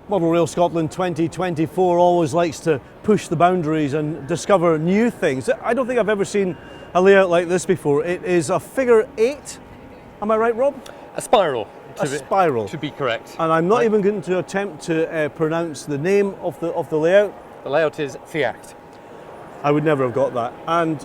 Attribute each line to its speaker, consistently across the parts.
Speaker 1: Model Rail Scotland 2024 always likes to push the boundaries and discover new things. I don't think I've ever seen a layout like this before. It is a figure 8, am I right, Rob?
Speaker 2: A spiral.
Speaker 1: Spiral.
Speaker 2: To be correct.
Speaker 1: And I'm not even going to attempt to pronounce the name of the layout.
Speaker 2: The layout is Dduallt.
Speaker 1: I would never have got that. And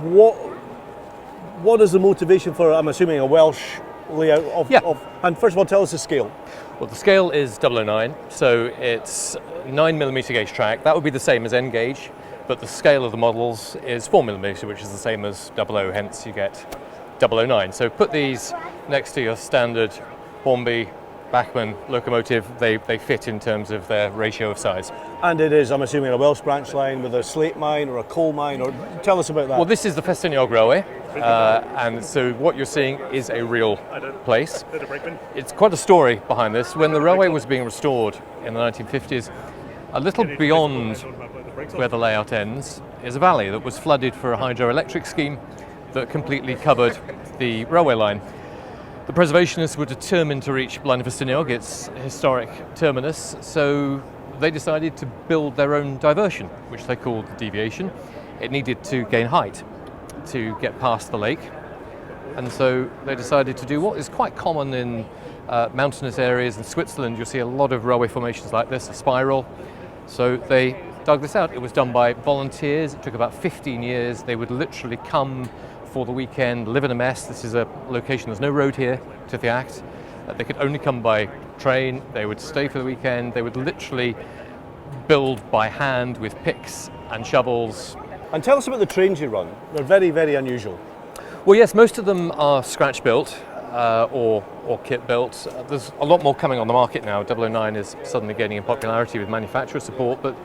Speaker 1: what is the motivation for, I'm assuming, a Welsh layout of, and first of all, tell us the scale.
Speaker 2: Well, the scale is 009, so it's 9mm gauge track. That would be the same as N gauge, but the scale of the models is 4mm, which is the same as 00, hence you get 009. So put these next to your standard Hornby, Bachmann locomotive, they fit in terms of their ratio of size.
Speaker 1: And it is, I'm assuming, a Welsh branch line with a slate mine or a coal mine, or tell us about that.
Speaker 2: Well, this is the Festiniog Railway, and so what you're seeing is a real place. It's quite a story behind this. When the railway was being restored in the 1950s, a little beyond where the layout ends is a valley that was flooded for a hydroelectric scheme that completely covered the railway line. The preservationists were determined to reach Blaen y Festiniog, its historic terminus, so they decided to build their own diversion, which they called the deviation. It needed to gain height to get past the lake, and so they decided to do what is quite common in mountainous areas in Switzerland. You'll see a lot of railway formations like this, a spiral. So they dug this out. It was done by volunteers. It took about 15 years. They would literally come for the weekend, live in a mess. This is a location, there's no road here to Dduallt. They could only come by train. They would stay for the weekend. They would literally build by hand with picks and shovels.
Speaker 1: And tell us about the trains you run. They're very, very unusual.
Speaker 2: Well, yes, most of them are scratch built or kit built. There's a lot more coming on the market now. 009 is suddenly gaining in popularity with manufacturer support, but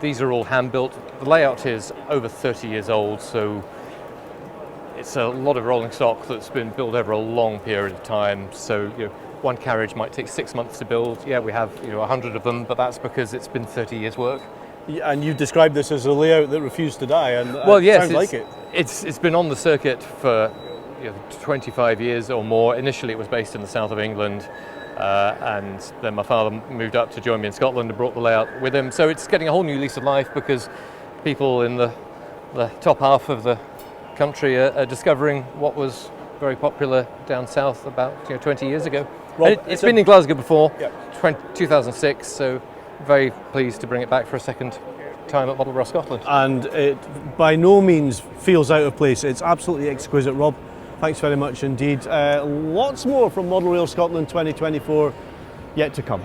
Speaker 2: these are all hand built. The layout is over 30 years old, so it's a lot of rolling stock that's been built over a long period of time. So one carriage might take 6 months to build. Yeah, we have 100 of them, but that's because it's been 30 years' work.
Speaker 1: Yeah, and you described this as a layout that refused to die, and
Speaker 2: well, yes,
Speaker 1: sounds like it.
Speaker 2: It's been on the circuit for 25 years or more. Initially, it was based in the south of England, and then my father moved up to join me in Scotland and brought the layout with him. So it's getting a whole new lease of life because people in the top half of the country are discovering what was very popular down south about 20 years ago. Rob, it's been in Glasgow before, 2006, so very pleased to bring it back for a second time at Model Rail Scotland.
Speaker 1: And it by no means feels out of place. It's absolutely exquisite. Rob, thanks very much indeed. Lots more from Model Rail Scotland 2024 yet to come.